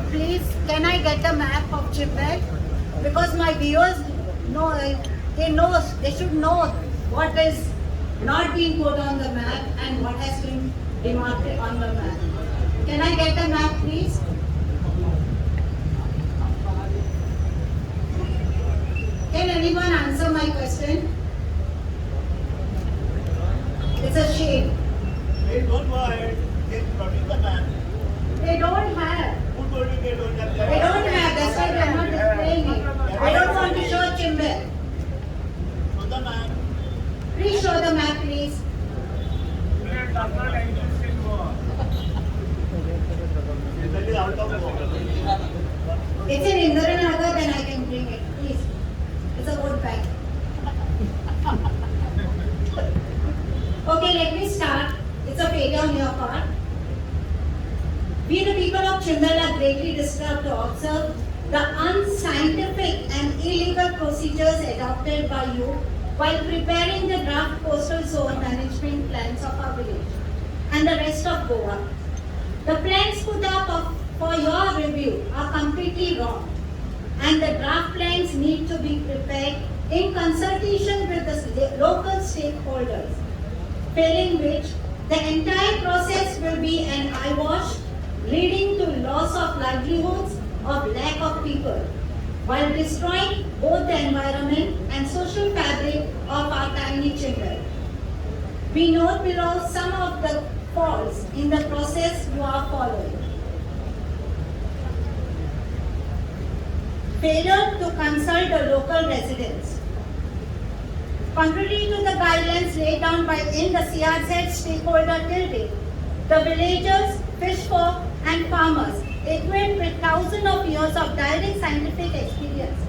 please, can I get a map of Chimbel? Because my viewers know, they should know what is not being put on the map and what has been demarked on the map. Can I get a map, please? Can anyone answer my question? It's a shame. They don't worry. They produce the map. They don't have. Who told you they don't have? They don't have. That's why they are not displaying it. I don't want to show Chimbel. Show the map. Please show the map, please. That is out of order. It's in Indiranagar, then I can bring it. Please. It's a vote bank. Okay, let me start. It's a failure on your part. We, the people of Chimbel, are greatly disturbed to observe the unscientific and illegal procedures adopted by you while preparing the draft coastal zone management plans of our village and the rest of Goa. The plans put up for your review are completely wrong, and the draft plans need to be prepared in consultation with the local stakeholders, failing which the entire process will be an eyewash, leading to loss of livelihoods of lakh of people, while destroying both the environment and social fabric of our tiny Chimbel. We note below some of the faults in the process you are following. Failure to consult the local residents. Contrary to the guidelines laid down by in the CRZ stakeholder till date, the villagers, fish folk and farmers, equipped with thousands of years of direct scientific experience,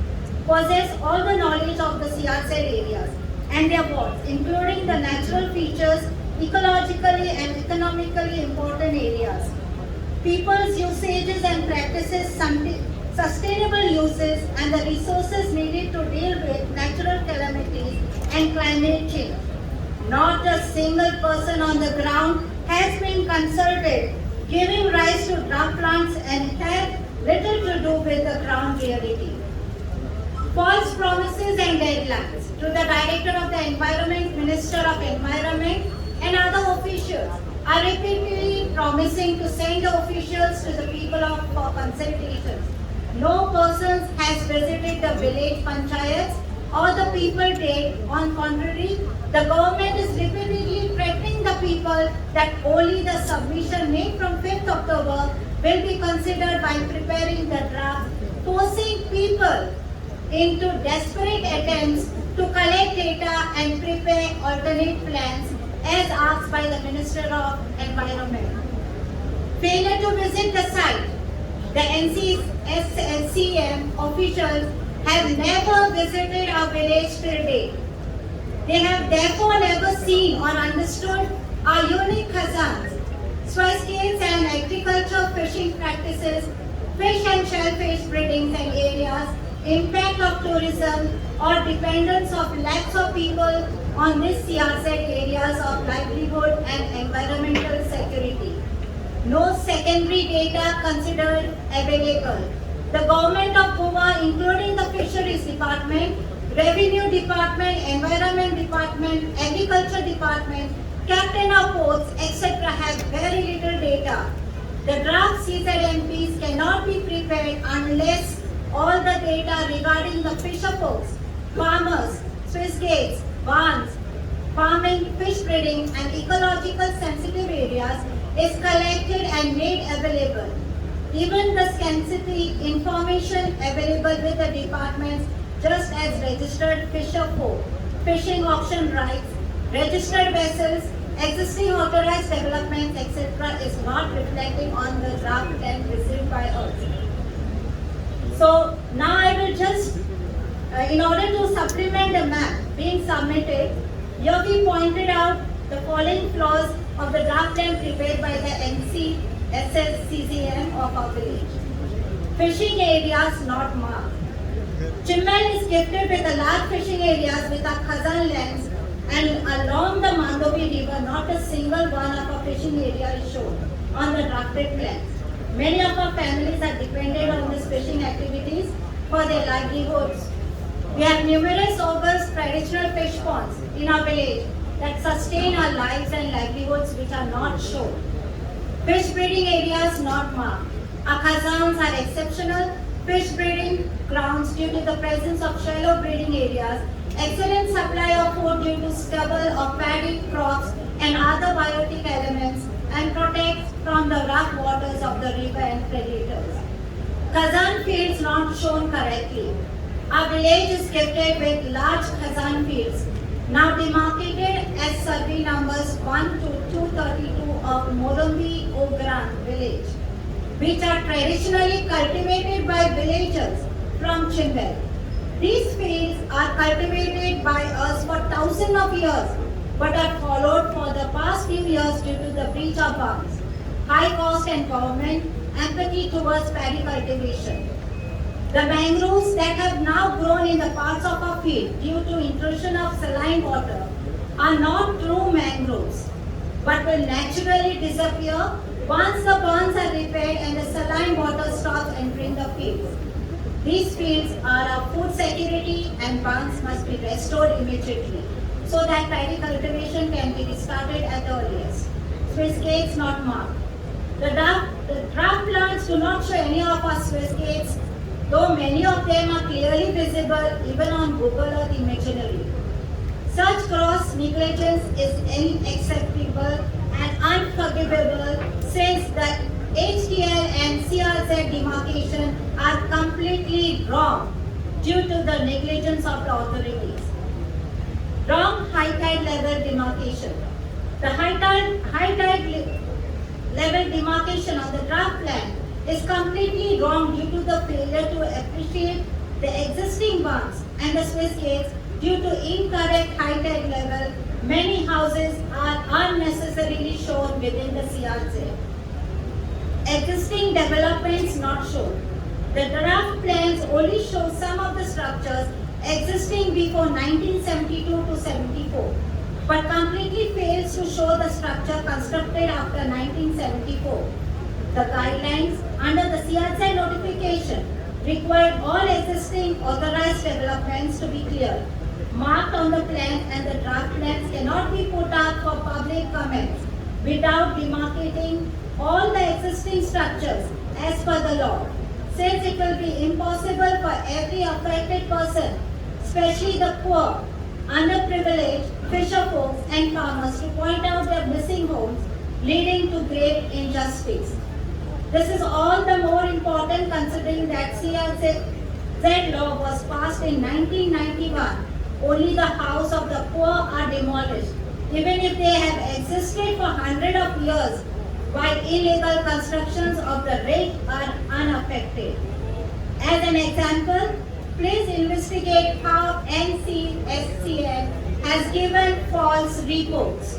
possess all the knowledge of the CRZ areas and their wards, including the natural features, ecologically and economically important areas, people's usages and practices, sustainable uses, and the resources needed to deal with natural calamities and climate change. Not a single person on the ground has been consulted, giving rise to draft plans and have little to do with the ground reality. False promises and deadlines to the Director of the Environment, Minister of Environment and other officials are repeatedly promising to send the officials to the people for consultations. No person has visited the village panchayats or the people did. On contrary, the government is repeatedly threatening the people that only the submission made from 5th October will be considered while preparing the draft, forcing people into desperate attempts to collect data and prepare alternate plans as asked by the Minister of Environment. Failure to visit the site. The NCSCM officials have never visited our village till date. They have therefore never seen or understood our unique khazans, swai scales and agriculture fishing practices, fish and shellfish breedings and areas, impact of tourism or dependence of lakhs of people on this CRZ areas of livelihood and environmental security. No secondary data considered available. The government of Goa, including the Fisheries Department, Revenue Department, Environment Department, Agriculture Department, Captain of Ports, etc. have very little data. The draft CZMPs cannot be prepared unless all the data regarding the fisher folks, farmers, Swiss gates, barns, farming, fish breeding and ecological sensitive areas is collected and made available. Even the scarcity information available with the departments just as registered fisher folk, fishing auction rights, registered vessels, existing authorized developments, etc. is not reflecting on the draft plan received by us. So now I will just, in order to supplement the map being submitted, here we pointed out the following flaws of the draft plan prepared by the NCSCM of our village. Fishing areas not marked. Chimbel is gifted with a large fishing areas with a khazan lands, and along the Mandovi river not a single one of our fishing area is shown on the drafted plans. Many of our families are dependent fishing activities for their livelihoods. We have numerous august traditional fish ponds in our village that sustain our lives and livelihoods which are not shown. Fish breeding areas not marked. Our khazans are exceptional fish breeding grounds due to the presence of shallow breeding areas, excellent supply of food due to stubble of paddy crops and other biotic elements, and protects from the rough waters of the river and predators. Khazan fields not shown correctly. Our village is gifted with large khazan fields, now demarcated as survey numbers 1 to 232 of Morumbi Ogran village, which are traditionally cultivated by villagers from Chimbel. These fields are cultivated by us for thousands of years, but are followed for the past few years due to the breach of bonds, high cost and government empathy towards paddy cultivation. The mangroves that have now grown in the parts of our field due to intrusion of saline water are not true mangroves, but will naturally disappear once the ponds are repaired and the saline water stops entering the fields. These fields are our food security and ponds must be restored immediately so that paddy cultivation can be restarted at the earliest. Swiss gates not marked. The draft plants do not show any of our Swiss gates, though many of them are clearly visible even on Google Earth imaginary. Such gross negligence is unacceptable and unforgivable since the HTL and CRZ demarcation are completely wrong due to the negligence of the authorities. Wrong high tide level demarcation. The high tide level demarcation on the draft plan is completely wrong due to the failure to appreciate the existing bonds and the Swiss gates due to incorrect high tide level. Many houses are unnecessarily shown within the CRZ. Existing developments not shown. The draft plans only show some of the structures existing before 1972 to 74, but completely fails to show the structure constructed after 1974. The guidelines under the CRZ notification required all existing authorized developments to be cleared, marked on the plans, and the draft plans cannot be put up for public comments without demarcating all the existing structures as per the law, since it will be impossible for every affected person, especially the poor, underprivileged, fisher folks and farmers to point out their missing homes, leading to grave injustice. This is all the more important considering that CRZ law was passed in 1991. Only the house of the poor are demolished, even if they have existed for hundreds of years, while illegal constructions of the rich are unaffected. As an example, please investigate how NCSCN has given false reports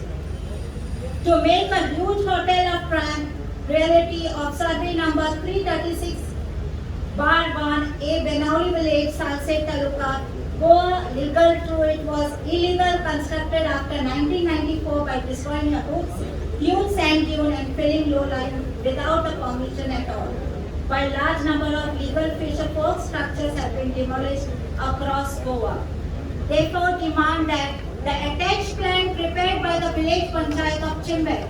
to make a huge hotel of prime reality of survey number 336/1 A Benauli village, Salsette Taluka, Goa. Legal true, it was illegal constructed after 1994 by destroying a huge sand dune and filling low line without a permission at all. While large number of legal fisher folk structures have been demolished across Goa. Therefore, demand that the attached plan prepared by the village panchayat of Chimbel,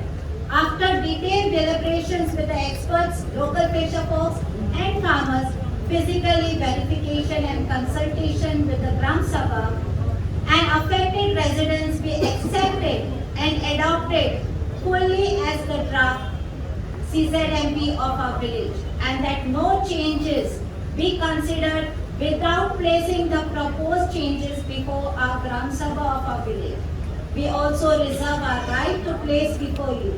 after detailed deliberations with the experts, local fisher folks and farmers, physically verification and consultation with the Gram Sabha and affected residents be accepted and adopted fully as the draft CZMP of our village, and that no changes be considered without placing the proposed changes before our Gram Sabha of our village. We also reserve our right to place before you.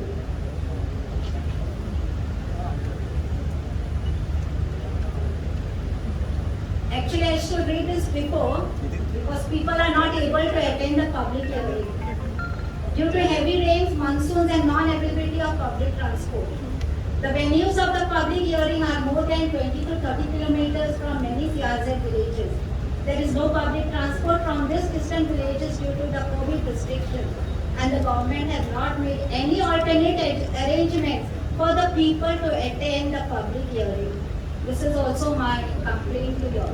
Actually, I should read this before because people are not able to attend the public hearing due to heavy rains, monsoons and non-availability of public transport. The venues of the public hearing are more than 20 to 30 kilometers from many CRZ villages. There is no public transport from these distant villages due to the COVID restrictions, and the government has not made any alternate arrangements for the people to attend the public hearing. This is also also my complaint to you.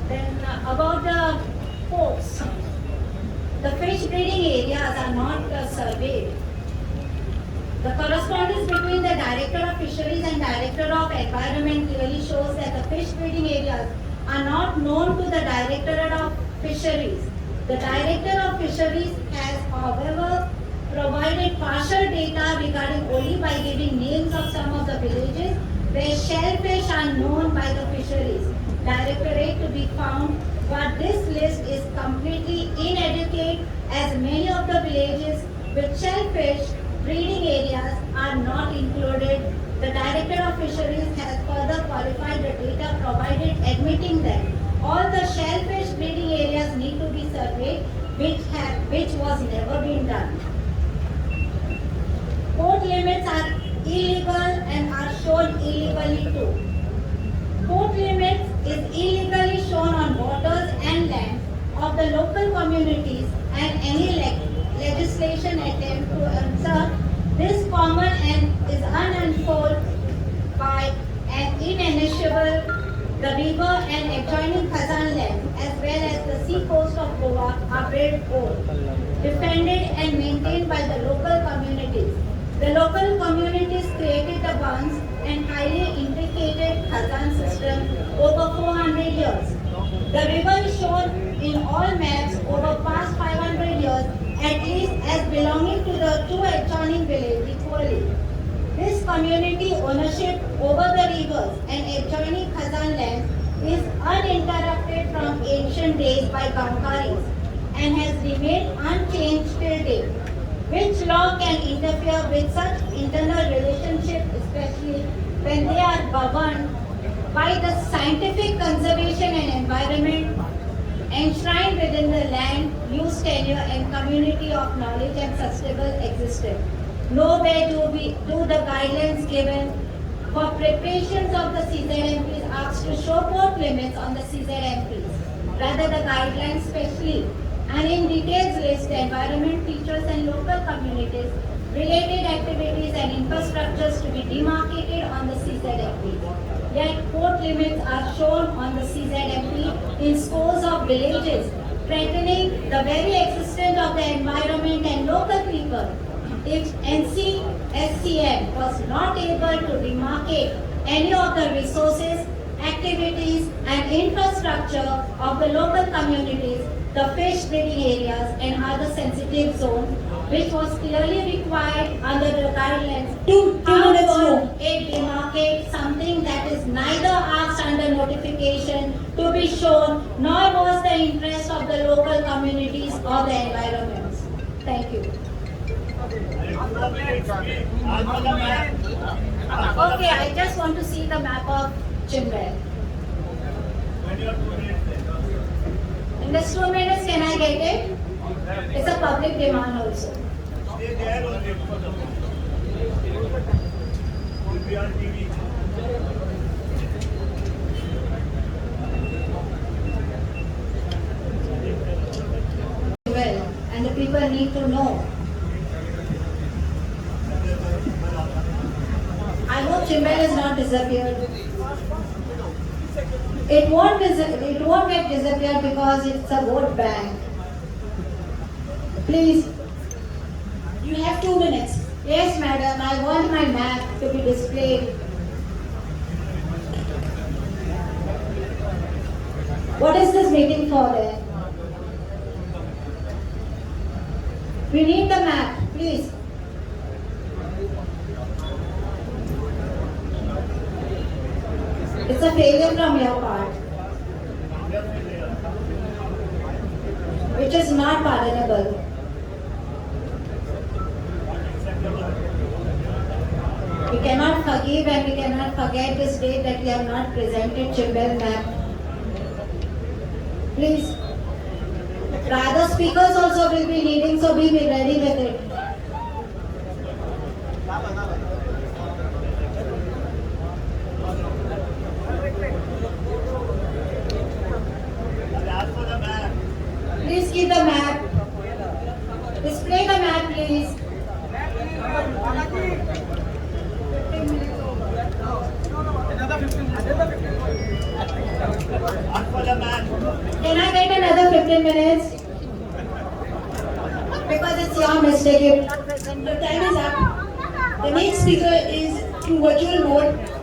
Then about the ports, the fish breeding areas are not surveyed. The correspondence between the Director of Fisheries and Director of Environment clearly shows that the fish breeding areas are not known to the Directorate of Fisheries. The Director of Fisheries has, however, provided partial data regarding only by giving names of some of the villages where shellfish are known by the Fisheries Directorate to be found, but this list is completely inadequate as many of the villages with shellfish breeding areas are not included. The Director of Fisheries has further qualified the data provided admitting that all the shellfish breeding areas need to be surveyed, which was never been done. Port limits are illegal and are shown illegally too. Port limits is illegally shown on waters and land of the local communities, and any legislation attempt to answer this common and is unenforced by an inalienable the river and adjoining Khazan land as well as the sea coast of Goa are built on, defended and maintained by the local communities. The local communities created the bunds and highly intricated Khazan system over 400 years. The river is shown in all maps over past 500 years at least as belonging to the two adjoining villages equally. This community ownership over the rivers and adjoining Khazan lands is uninterrupted from ancient days by Gaonkaris and has remained unchanged till date. Which law can interfere with such internal relationship, especially when they are governed by the scientific conservation and environment enshrined within the land, use tenure and community of knowledge and sustainable existence? Nowhere do the guidelines given for preparations of the CZMPs ask to show port limits on the CZMPs. Rather, the guidelines specially and in details list the environment features and local communities, related activities and infrastructures to be demarcated on the CZMP. Yet port limits are shown on the CZMP in scores of villages, threatening the very existence of the environment and local people. If NCSCM was not able to demarcate any of the resources, activities and infrastructure of the local communities, the fish breeding areas and other sensitive zones, which was clearly required under the guidelines, how will it demarcate something that is neither asked under notification to be shown, nor was the interest of the local communities or the environments? Thank you. Okay, I just want to see the map of Chimbel. In this 2 minutes, can I get it? It's a public demand also. Stay there only for the moment. Will be on TV. Well, and the people need to know. I hope Chimbel is not disappeared. It won't get disappeared because it's a vote bank. Please, you have 2 minutes. Yes, madam, I want my map to be displayed. What is this meeting for then? We need the map, please. It's a failure from your part, which is not pardonable. We cannot forgive and we cannot forget this day that we have not presented Chimbel map. Please. The other speakers also will be leading, so be ready with it. Please keep the map. Display the map, please. 15 minutes over. Can I get another 15 minutes? Because it's your mistake. The time is up. The next speaker is in virtual mode.